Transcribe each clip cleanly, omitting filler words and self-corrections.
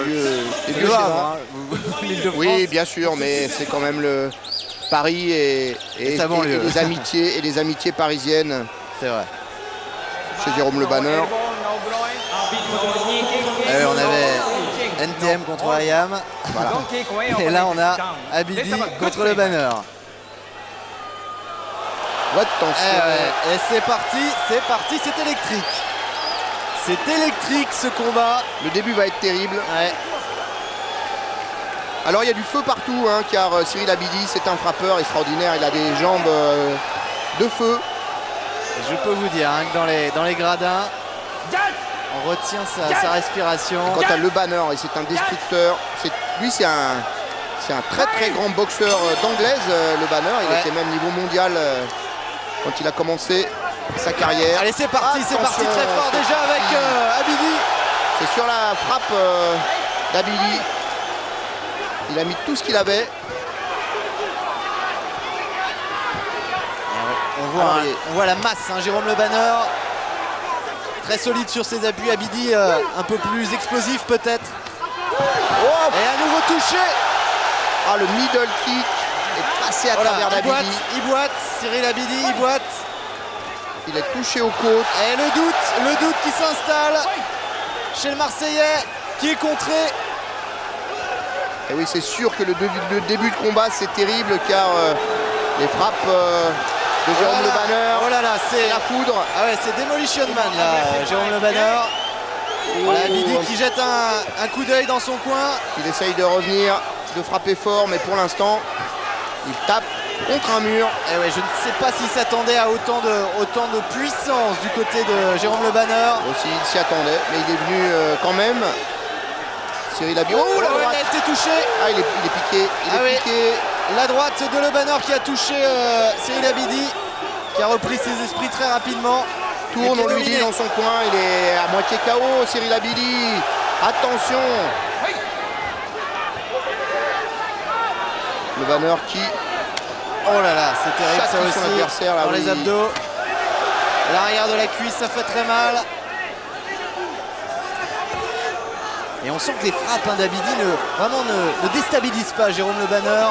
des vieux schémas. Oui, bien sûr, mais c'est quand même le Paris et les amitiés parisiennes. C'est vrai. Chez Jérôme Le Banner. On avait NTM contre Ayam. Voilà. Et là, on a Abidi contre Le Banner. Attention. Et c'est parti, c'est électrique. C'est électrique ce combat. Le début va être terrible. Ouais. Alors il y a du feu partout, hein, car Cyril Abidi, c'est un frappeur extraordinaire. Il a des jambes de feu. Et je peux vous dire hein, que dans les gradins, on retient sa respiration. Et quant à Le Banner, et c'est un destructeur. Lui, c'est un très très grand boxeur d'anglaise, Le Banner. Il était même niveau mondial quand il a commencé sa carrière. Allez, c'est parti très fort déjà avec Abidi. C'est sur la frappe d'Abidi. Il a mis tout ce qu'il avait. On voit la masse, hein, Jérôme Le Banner. Très solide sur ses appuis. Abidi un peu plus explosif peut-être. Et à nouveau touché. Ah, le middle kick est passé à travers d'Abidi. Il boite, Cyril Abidi, il boite. Il est touché aux côtes. Et le doute qui s'installe chez le Marseillais qui est contré. Et oui, c'est sûr que le début de combat c'est terrible car les frappes de Jérôme Le Banner. Oh là là, c'est la foudre. Ah ouais, c'est Demolition Man là, Jérôme Le Banner. Voilà, Abidi qui jette un coup d'œil dans son coin. Il essaye de revenir, de frapper fort, mais pour l'instant, il tape contre un mur. Et ouais, je ne sais pas s'il s'attendait à autant de puissance du côté de Jérôme Le Banner. Aussi, il s'y attendait, mais il est venu quand même. Cyril Abidi. Oh, la droite. Il a été touché. Ah, il est piqué. Il est piqué. La droite de Le Banner qui a touché Cyril Abidi, qui a repris ses esprits très rapidement. Tourne, on lui dit dans son coin, il est à moitié KO, Cyril Abidi. Attention. Le Banner qui... Oh là là, c'est terrible ça aussi, son adversaire, là, dans les abdos. L'arrière de la cuisse, ça fait très mal. Et on sent que les frappes d'Abidi ne déstabilisent pas Jérôme Le Banner.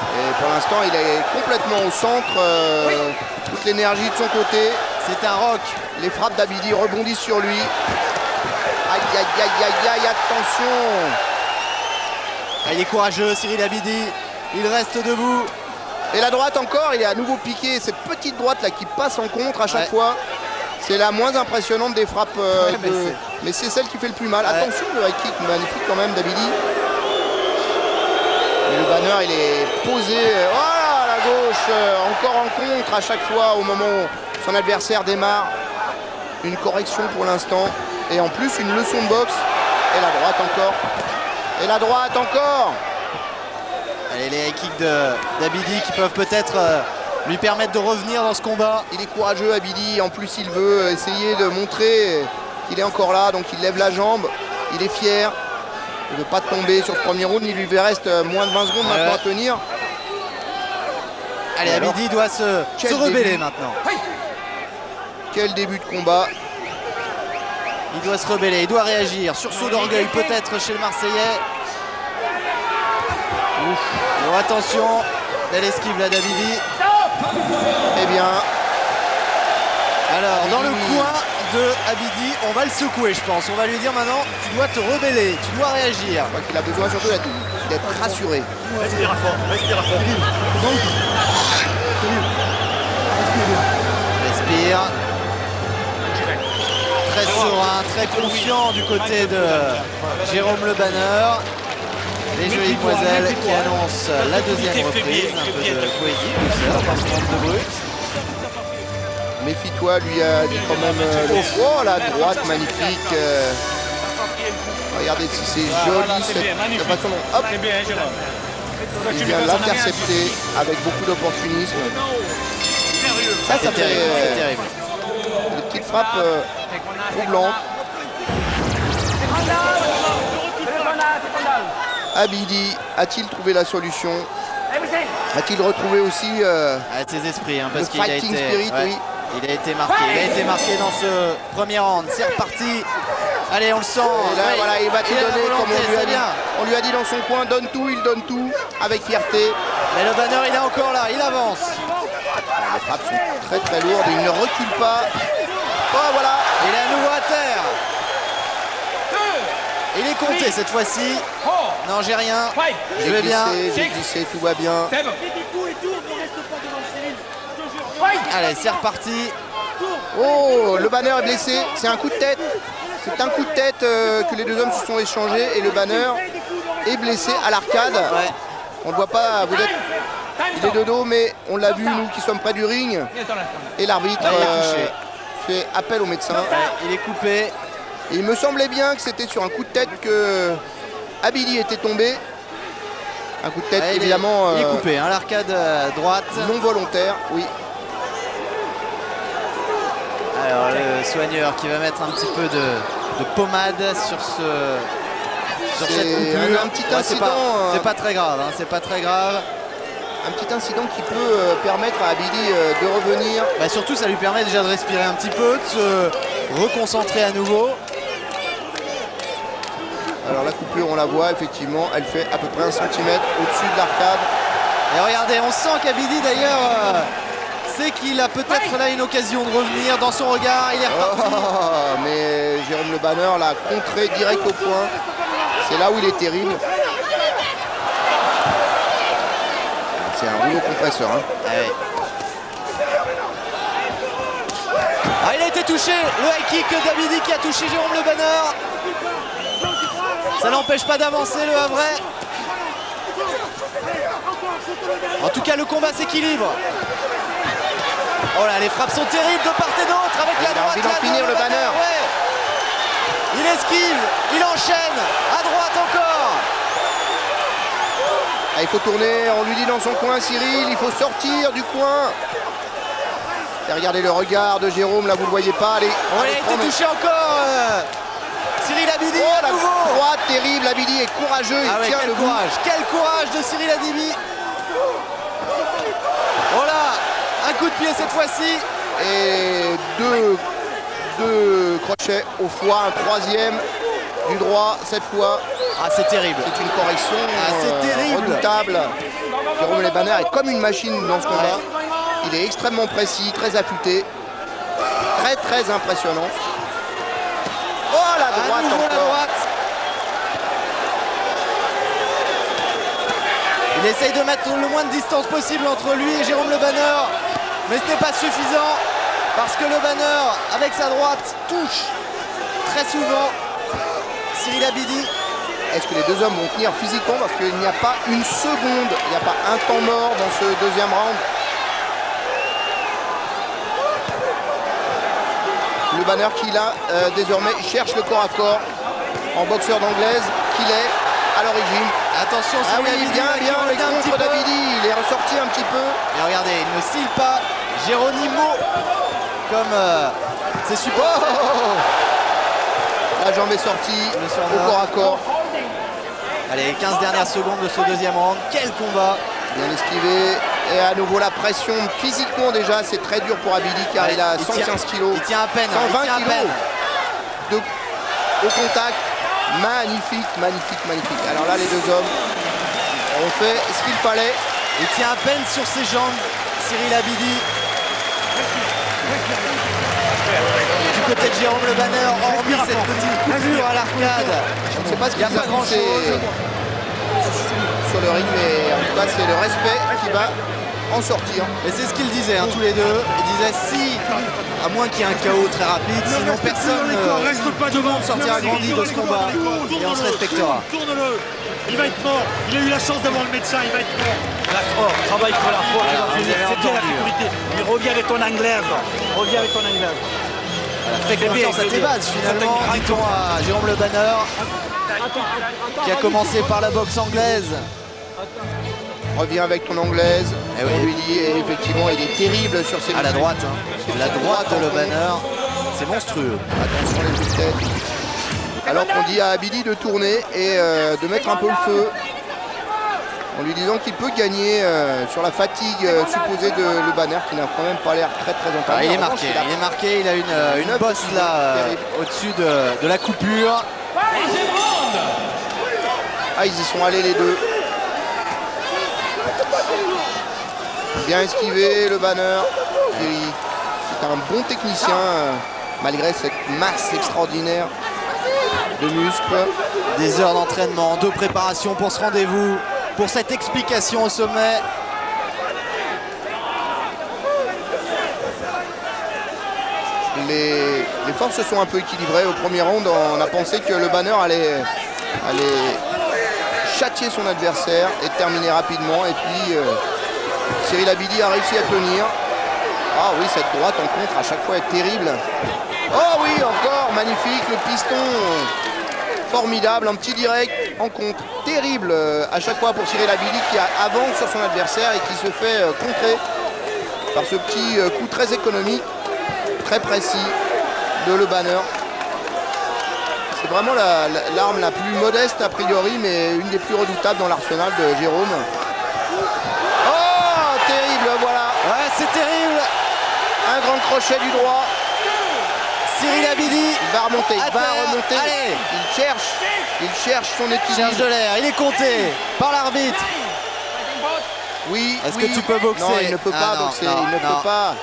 Et pour l'instant, il est complètement au centre. Toute l'énergie de son côté. C'est un rock. Les frappes d'Abidi rebondissent sur lui. Aïe, aïe, aïe, aïe, aïe, attention. Ah, il est courageux, Cyril Abidi. Il reste debout. Et la droite encore, il est à nouveau piqué. Cette petite droite là qui passe en contre à chaque fois. C'est la moins impressionnante des frappes. Mais c'est celle qui fait le plus mal. Attention, le high kick magnifique quand même d'Abidi. Le Banner, il est posé. Voilà, à la gauche. Encore en contre à chaque fois au moment où son adversaire démarre. Une correction pour l'instant. Et en plus, une leçon de boxe. Et la droite encore. Et la droite encore. Allez, les high kicks d'Abidi qui peuvent peut-être lui permettre de revenir dans ce combat. Il est courageux, Abidi. En plus, il veut essayer de montrer qu'il est encore là. Donc, il lève la jambe. Il est fier. Il ne veut pas tomber sur ce premier round. Il lui reste moins de 20 secondes maintenant à tenir. Allez, Abidi doit se rebeller maintenant. Quel début de combat. Il doit se rebeller, il doit réagir. Sursaut d'orgueil peut-être chez le Marseillais. Oh, attention, belle esquive là d'Abidi. Eh bien, alors dans le coin de Abidi, on va le secouer je pense. On va lui dire maintenant, tu dois te rebeller, tu dois réagir. Je crois qu'il a besoin surtout d'être rassuré. Respire à fond, respire à fond. Respire. Très serein, très confiant du côté de Jérôme Le Banner. Les jolies demoiselles qui annoncent la deuxième reprise. Un peu de poésie, douceur, dans ce monde de brut. Méfie-toi, lui a dit quand même oh, la droite magnifique. Regardez si c'est joli cette façon dont hop, il vient l'intercepter avec beaucoup d'opportunisme. Ça fait terrible. Des petites frappes troublantes. Abidi a-t-il trouvé la solution? A-t-il retrouvé aussi ses esprits, hein, parce le qu'il a fighting spirit, oui. Il a été marqué. Il a été marqué dans ce premier round. C'est reparti Allez, on le sent. Et là, Oui. voilà, il va tout a la donner comme volonté, on lui a c'est dit. bien. On lui a dit dans son coin, donne tout, il donne tout, avec fierté. Mais le banner, il est encore là, il avance. Les frappes sont très très lourdes, il ne recule pas. Oh voilà. Il est à nouveau à terre. Il est compté cette fois-ci. Non, j'ai rien. Je vais bien. J'ai glissé, tout va bien. Allez, c'est reparti. Oh, le banner est blessé, c'est un coup de tête. C'est un coup de tête que les deux hommes se sont échangés et le banner est blessé à l'arcade. Ouais. On ne voit pas, vous êtes, il est de dos, mais on l'a vu, nous qui sommes près du ring. Et l'arbitre Là, il est touché. fait appel au médecin. Ouais, il est coupé. Et il me semblait bien que c'était sur un coup de tête que Abidi était tombé. Un coup de tête, Ouais, évidemment, il est coupé, hein, l'arcade droite. non volontaire, oui. Alors le soigneur qui va mettre un petit peu de pommade sur cette C'est coupure. un petit Ouais, incident, c'est pas très grave, hein, c'est pas très grave. Un petit incident qui peut permettre à Abidi de revenir. Bah, surtout ça lui permet déjà de respirer un petit peu, de se reconcentrer à nouveau. Alors la coupure, on la voit, effectivement, elle fait à peu près 1 centimètre au-dessus de l'arcade. Et regardez, on sent qu'Abidi d'ailleurs sait qu'il a peut-être là une occasion de revenir dans son regard. Il est reparti. Oh, mais Jérôme Le Banner l'a contré direct au point. C'est là où il est terrible. C'est un rouleau compresseur. Hein. Ah, oui. Ah, il a été touché. Le high kick d'Abidi qui a touché Jérôme Le Banner. Ça n'empêche pas d'avancer le Havrais. En tout cas, le combat s'équilibre. Oh là, les frappes sont terribles de part et d'autre avec Il la a droite. envie d'en là, finir, le Banner. Ouais. Il esquive, il enchaîne. À droite encore. Ah, il faut tourner, on lui dit dans son coin, Cyril, il faut sortir du coin. Et regardez le regard de Jérôme, là vous le voyez pas. Allez, Oh, il a été touché encore. Cyril Abidi Oh, à la nouveau. droite terrible, Abidi est courageux, Ah il ouais, tient quel le courage, quel courage de Cyril Abidi. Oh là, un coup de pied cette fois-ci. Et deux crochets au foie, un troisième du droit cette fois. Ah, c'est terrible. C'est une correction c'est terrible. redoutable. Jérôme Le Banner est comme une machine dans ce combat. Il est extrêmement précis, très affûté, très très impressionnant. Oh la À droite nouveau la encore. droite. Il essaye de mettre le moins de distance possible entre lui et Jérôme Le Banner, mais ce n'est pas suffisant parce que Le Banner, avec sa droite, touche très souvent Cyril Abidi. Est-ce que les deux hommes vont tenir physiquement parce qu'il n'y a pas une seconde, il n'y a pas un temps mort dans ce deuxième round. Le Banner qui là désormais cherche le corps à corps en boxeur d'anglaise qu'il est à l'origine. Attention, Ah Cyril oui, Abidi bien, là, qui bien, le revient un petit contre peu. d'Abidi, il est ressorti un petit peu. Et regardez, il ne cille pas Geronimo comme ses Oh, supporters. la jambe est sortie Le au surnom. corps à corps. Allez, 15 dernières secondes de ce deuxième round. Quel combat! Bien esquivé. Et à nouveau la pression physiquement déjà, c'est très dur pour Abidi car Ouais, il a il 115 tient- kilos. il tient à peine, hein, 120 il tient à kilos peine. au contact. Magnifique, magnifique, magnifique. Alors là, les deux hommes ont fait ce qu'il fallait. Il tient à peine sur ses jambes, Cyril Abidi. Du côté de Jérôme Le Banner, hormis cette petite coupure à l'arcade, Je ne sais pas ce il n'y a qu'ils pas grand chose. sur le ring, mais en tout cas, c'est le respect qui va en sortir. Mais c'est ce qu'ils disaient, hein, tous les deux. Ils disaient si, à moins qu'il y ait un chaos très rapide, sinon personne, tout le monde sortira grandi de ce combat et on se respectera. Tourne-le. Il va être mort. Il a eu la chance d'avoir le médecin. Il va être mort. La force. Travaille pour la force. Alors, vous avez C'est bien la entendu. sécurité. Mais reviens avec ton anglaise. Reviens avec ton anglaise. Fais confiance à tes bases finalement, dit-on à Jérôme Le Banner, qui a commencé par la boxe anglaise. Reviens avec ton anglaise. Eh oui. On lui dit, et effectivement, il est terrible sur ses À la muscles. droite, hein. La droite de Le Banner, c'est monstrueux. Attention les coups de tête. Alors qu'on dit à Abidi de tourner et de mettre un peu le feu. en lui disant qu'il peut gagner sur la fatigue supposée de Le Banner, qui n'a quand même pas l'air très entendu. Il est marqué, il a une bosse là au-dessus de la coupure. Ah, ils y sont allés les deux. Bien esquivé Le Banner, qui est un bon technicien malgré cette masse extraordinaire de muscles. Des heures d'entraînement, de préparation pour ce rendez-vous, pour cette explication au sommet. Les forces se sont un peu équilibrées au premier round. On a pensé que Le Banner allait châtier son adversaire et terminer rapidement. Et puis Cyril Abidi a réussi à tenir. Ah oui, cette droite en contre à chaque fois est terrible. Oh oui, encore magnifique, le piston formidable, un petit direct en contre. Terrible à chaque fois pour Cyril Abidi qui avance sur son adversaire et qui se fait contrer par ce petit coup très économique, très précis de Le Banner. C'est vraiment l'arme la plus modeste a priori, mais une des plus redoutables dans l'arsenal de Jérôme. Oh, terrible, voilà. Ouais, c'est terrible. Un grand crochet du droit. Cyril Abidi. Il va remonter, il va remonter. Allez. Il cherche son équilibre. Cherche de l'air, il est compté par l'arbitre. Oui. Est-ce que tu peux boxer? Non, il ne peut pas boxer, il ne peut pas.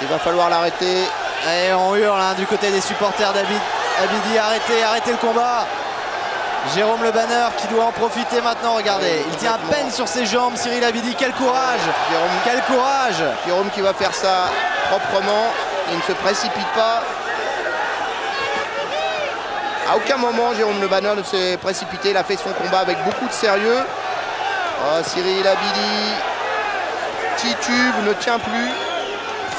Il va falloir l'arrêter. Et on hurle hein, du côté des supporters d'Abidi. Arrêtez le combat. Jérôme Le Banner qui doit en profiter maintenant, regardez. Il tient à peine sur ses jambes, Cyril Abidi. Quel courage. Quel courage. Jérôme qui va faire ça proprement. Il ne se précipite pas. À aucun moment, Jérôme Le Banner ne s'est précipité. Il a fait son combat avec beaucoup de sérieux. Oh, Cyril Abidi titube, ne tient plus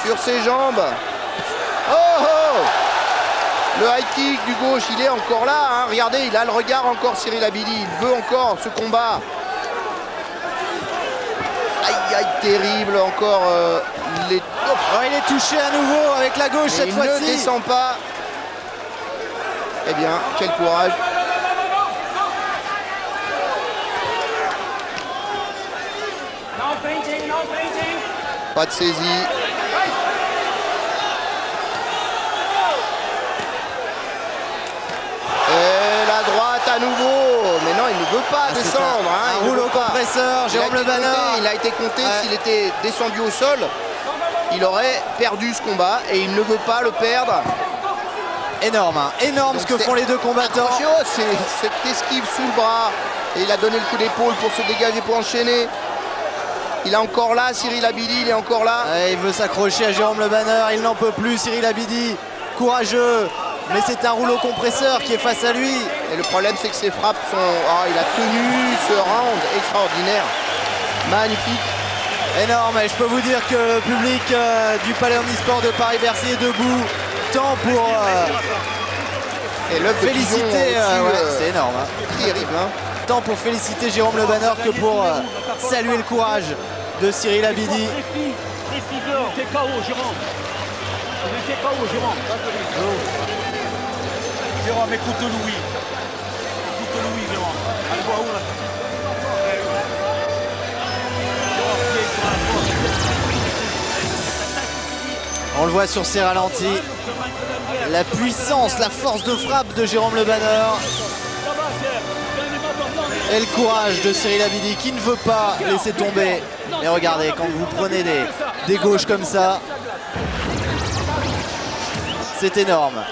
sur ses jambes. Oh, oh. Le high kick du gauche, il est encore là. Hein. Regardez, il a le regard encore, Cyril Abidi. Il veut encore ce combat. Aïe, aïe, terrible encore. Les... Oh, il est touché à nouveau avec la gauche cette fois-ci. Il ne descend pas. Eh bien, quel courage. Pas de saisie. Et la droite à nouveau. Mais non, il ne veut pas descendre. Un rouleau compresseur, Jérôme Le Banner. Il a été compté, s'il était descendu au sol, il aurait perdu ce combat et il ne veut pas le perdre. Énorme, hein. Énorme. Donc ce que font les deux combattants. C'est cette esquive sous le bras. Et il a donné le coup d'épaule pour se dégager, pour enchaîner. Il est encore là, Cyril Abidi, il est encore là. Ouais, il veut s'accrocher à Jérôme Le Banner, il n'en peut plus, Cyril Abidi. Courageux, mais c'est un rouleau compresseur qui est face à lui. Et le problème, c'est que ses frappes sont... Oh, il a tenu ce round extraordinaire. Magnifique. Énorme, et je peux vous dire que le public du Palais Omnisport de Paris-Bercy est debout, tant pour féliciter... c'est énorme. Hein. Terrible, hein. Tant pour féliciter Jérôme Le Banner que pour saluer le courage de Cyril Abidi. Jérôme, écoute Louis. Écoute Louis, Jérôme. Allez voir où là. On le voit sur ses ralentis. La puissance, la force de frappe de Jérôme Le Banner. Et le courage de Cyril Abidi qui ne veut pas laisser tomber. Et regardez, quand vous prenez des gauches comme ça, c'est énorme.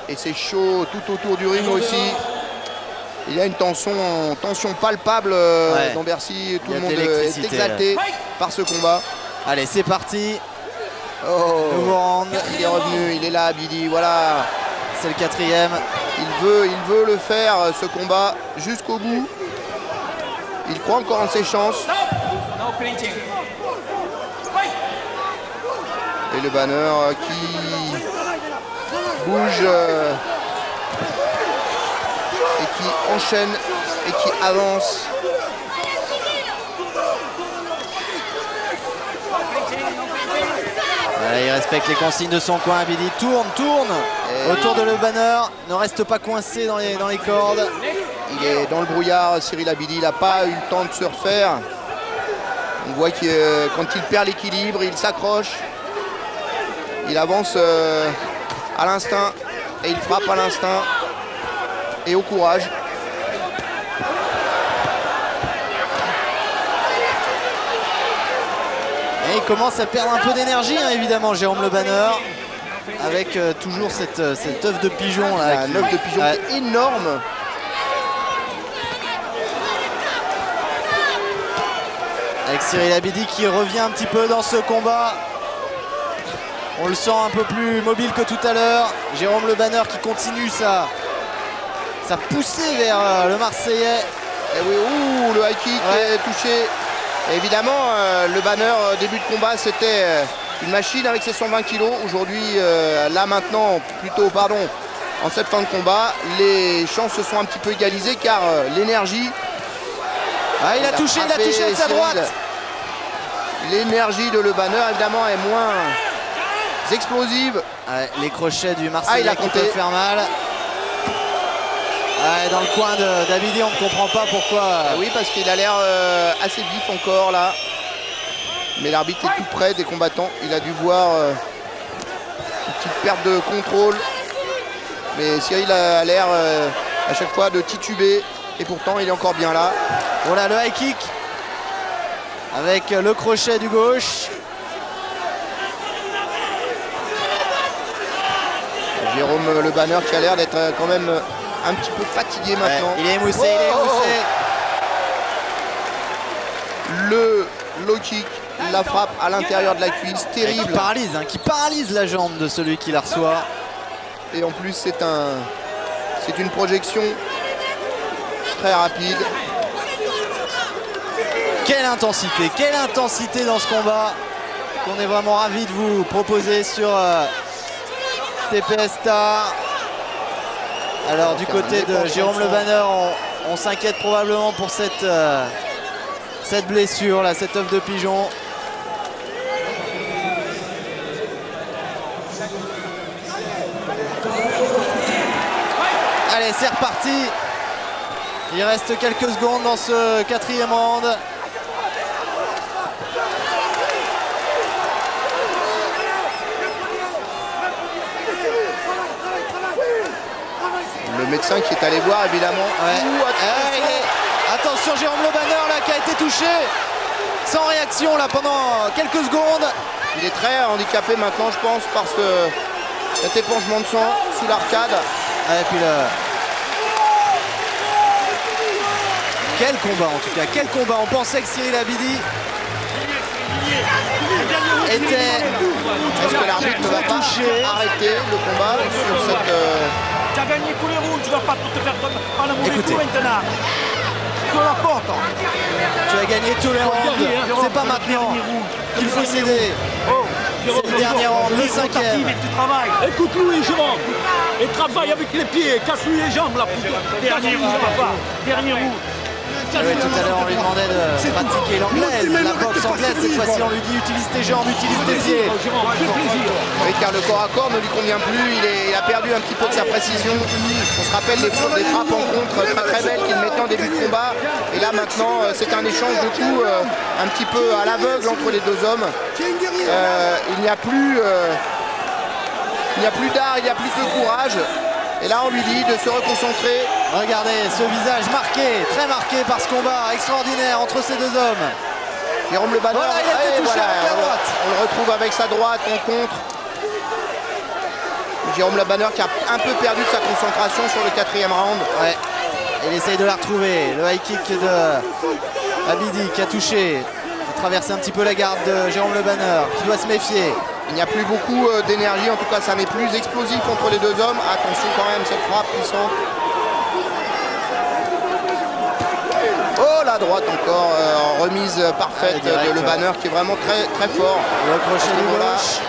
Et c'est chaud tout autour du ring aussi. Il y a une tension palpable dans Bercy. Tout le monde est exalté par ce combat. Allez, c'est parti. Oh, nouveau round. Il est revenu, il est là, Abidi, voilà. C'est le quatrième. Il veut le faire, ce combat, jusqu'au bout. Il croit encore en ses chances. Et Le Banner qui bouge et qui enchaîne et qui avance. Il respecte les consignes de son coin. Abidi tourne. autour de Le Banner, ne reste pas coincé dans les cordes. Il est dans le brouillard, Cyril Abidi, il n'a pas eu le temps de se refaire. On voit que quand il perd l'équilibre, il s'accroche. Il avance à l'instinct et il frappe à l'instinct et au courage. Et il commence à perdre un peu d'énergie, hein, évidemment, Jérôme Le Banner. Avec toujours cet œuf de pigeon là. Un œuf de pigeon qui est énorme. Avec Cyril Abidi qui revient un petit peu dans ce combat. On le sent un peu plus mobile que tout à l'heure. Jérôme Le Banner qui continue sa poussée vers le Marseillais. Et oui, ouh, le high kick est touché. Et évidemment, Le Banner, début de combat, c'était une machine avec ses 120 kg. Aujourd'hui, là maintenant, plutôt, pardon, en cette fin de combat, les chances se sont un petit peu égalisées car l'énergie... Ah, il a touché de sa droite. L'énergie de Le Banner, évidemment, est moins explosive. Ouais, les crochets du Marseillais qui peuvent faire mal. Ouais, dans le coin d'Abidi, on ne comprend pas pourquoi. Oui, parce qu'il a l'air assez vif encore là. Mais l'arbitre est tout près des combattants. Il a dû voir une petite perte de contrôle. Mais Cyril a l'air à chaque fois de tituber. Et pourtant, il est encore bien là. Voilà le high kick. Avec le crochet du gauche. Jérôme Le Banner qui a l'air d'être quand même un petit peu fatigué maintenant. Ouais, il est émoussé, il est émoussé. Le low kick, la frappe à l'intérieur de la cuisse, terrible. Qui paralyse la jambe de celui qui la reçoit. Et en plus, c'est une projection très rapide. Quelle intensité dans ce combat qu'on est vraiment ravis de vous proposer sur TPS Star. Alors du côté de Jérôme Le Banner, on s'inquiète probablement pour cette blessure, là, cet œuf de pigeon. Allez, c'est reparti. Il reste quelques secondes dans ce 4e round. Le médecin qui est allé voir évidemment. Attention, Jérôme Le Banner là qui a été touché sans réaction là pendant quelques secondes. Il est très handicapé maintenant, je pense, par cet épongement de sang sous l'arcade. Et puis quel combat en tout cas, quel combat. On pensait que Cyril Abidi était... Est-ce que l'arbitre ne va pas arrêter le combat sur cette... Tu as gagné tous les rounds, tu ne vas pas te faire par le mauvais coup maintenant. Sur la porte. Tu as gagné tous les rounds, c'est pas maintenant qu'il faut céder. C'est le dernier round, le 5e. Écoute-lui, Jérôme. Et travaille avec les pieds, casse-lui les jambes là. Dernier round, papa. Dernier round. Oui, tout à l'heure on lui demandait de pratiquer l'anglaise, la boxe anglaise. Cette fois-ci on lui dit utilise tes jambes, utilise tes pieds. Oui, car le corps à corps ne lui convient plus, il a perdu un petit peu de sa précision. On se rappelle des frappes en contre très belles qu'il mettait en début de combat. Et là maintenant c'est un échange de coups un petit peu à l'aveugle entre les deux hommes. Il n'y a plus d'art, il n'y a plus de courage. Et là on lui dit de se reconcentrer. Regardez ce visage marqué, très marqué par ce combat extraordinaire entre ces deux hommes. Jérôme Le Banner, voilà, il a été touché avec la droite. On le retrouve avec sa droite en contre. Jérôme Le Banner qui a un peu perdu de sa concentration sur le 4e round. Ouais. Il essaye de la retrouver. Le high kick de Abidi qui a touché. Il a traversé un petit peu la garde de Jérôme Le Banner qui doit se méfier. Il n'y a plus beaucoup d'énergie, en tout cas ça n'est plus explosif entre les deux hommes. Attention quand même, cette frappe puissante. Oh, la droite encore, remise parfaite de Le Banner qui est vraiment très fort. Le crochet du gauche.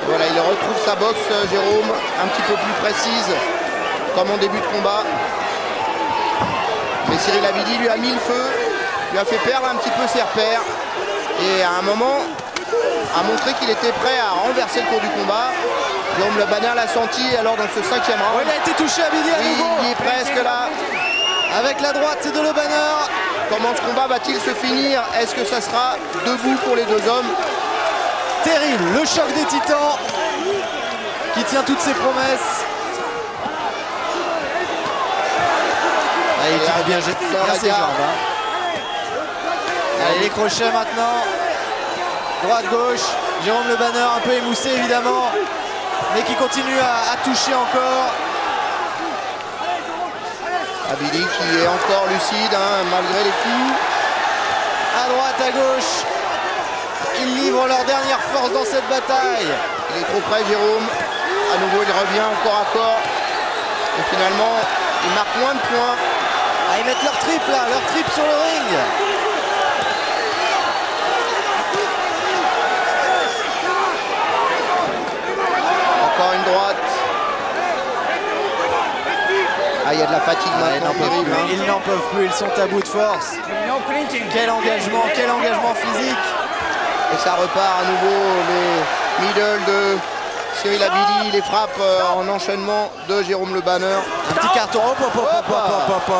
Voilà, il retrouve sa boxe, Jérôme, un petit peu plus précise, comme en début de combat. Mais Cyril Abidi lui a mis le feu, lui a fait perdre un petit peu ses repères. Et à un moment, a montré qu'il était prêt à renverser le cours du combat. Jérôme Le Banner l'a senti alors dans ce 5e round. Oh, il a été touché Abidi à nouveau. Il est presque là. Avec la droite, c'est de Le Banner. Comment ce combat va-t-il se finir? Est-ce que ça sera debout pour les deux hommes? Terrible, le choc des titans qui tient toutes ses promesses. Ah, il tient bien ses jambes. Hein. Allez, les crochets maintenant. Droite-gauche. Jérôme Le Banner un peu émoussé évidemment, mais qui continue à toucher encore. Abidi qui est encore lucide hein, malgré les coups. À droite, à gauche. Ils livrent leur dernière force dans cette bataille. Il est trop près Jérôme. À nouveau il revient encore à corps. Et finalement il marque moins de points. Ah, ils mettent leur triple là, leur triple sur le ring. Encore une droite. Ah, il y a de la fatigue maintenant, terrible. Hein. Ils n'en peuvent plus, ils sont à bout de force. Quel engagement physique. Et ça repart à nouveau, les middle de Cyril Abidi, les frappes en enchaînement de Jérôme Le Banner. Un petit carton,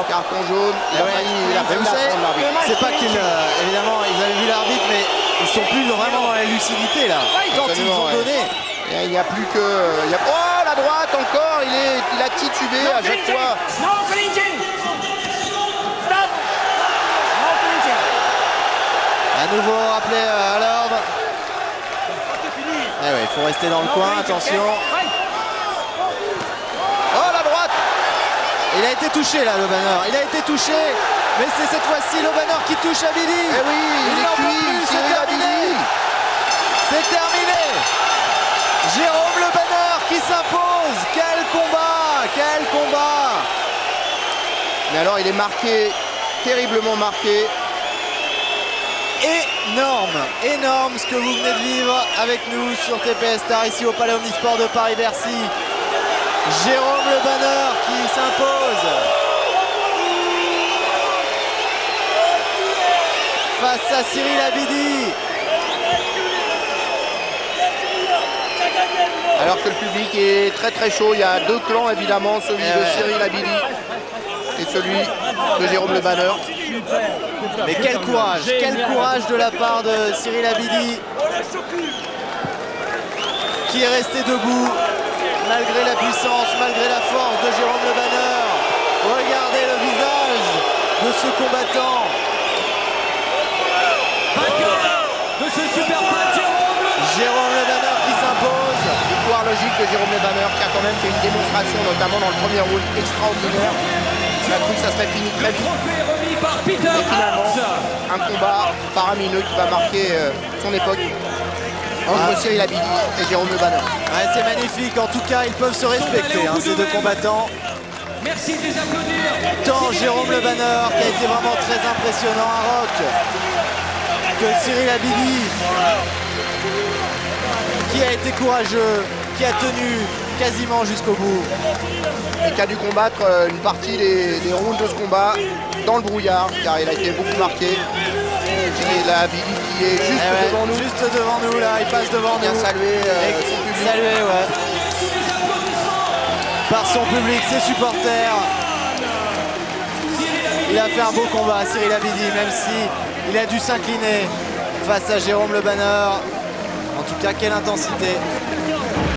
carton jaune, il a failli prendre l'arbitre. C'est pas qu'ils, évidemment, ils avaient vu l'arbitre, mais ils sont plus vraiment dans la lucidité là. Tant ils ont donné. Il n'y a plus que... Oh, la droite encore, il a titubé à chaque fois. À nouveau rappelé à l'ordre. Eh ouais, il faut rester dans le coin, attention. Oh, la droite. Il a été touché là, Le Banner. Il a été touché, mais c'est cette fois-ci Le Banner qui touche Abidi. Eh oui, il est cuit, c'est terminé. C'est terminé. Jérôme Le Banner qui s'impose. Quel combat, quel combat. Mais alors il est marqué, terriblement marqué. Énorme ce que vous venez de vivre avec nous sur TPS Star ici au Palais Omnisport de Paris-Bercy. Jérôme Le Banner qui s'impose face à Cyril Abidi. Alors que le public est très chaud, il y a deux clans évidemment, celui de Cyril Abidi et celui de Jérôme Le Banner. Mais quel courage de la part de Cyril Abidi qui est resté debout malgré la puissance, malgré la force de Jérôme Le Banner. Regardez le visage de ce combattant. De ce super match, Jérôme Le Banner qui s'impose. Victoire logique de Jérôme Le Banner qui a quand même fait une démonstration, notamment dans le premier round, extraordinaire. On a cru que ça serait fini très vite. Et finalement, un combat faramineux qui va marquer son époque entre Cyril Abidi et Jérôme Le Banner. Ouais, c'est magnifique, en tout cas ils peuvent se respecter hein, ces deux combattants. Merci de les applaudir. Tant Jérôme Le Banner qui a été vraiment très impressionnant à Rock que Cyril Abidi qui a été courageux, qui a tenu quasiment jusqu'au bout. Et qui a dû combattre une partie des rounds de ce combat dans le brouillard car il a été beaucoup marqué. Et là, Abidi qui est juste devant nous. Là, il passe devant bien nous. Salué son public. Salué, ouais. Par son public, ses supporters. Il a fait un beau combat, Cyril Abidi, même si il a dû s'incliner face à Jérôme Le Banner. En tout cas, quelle intensité.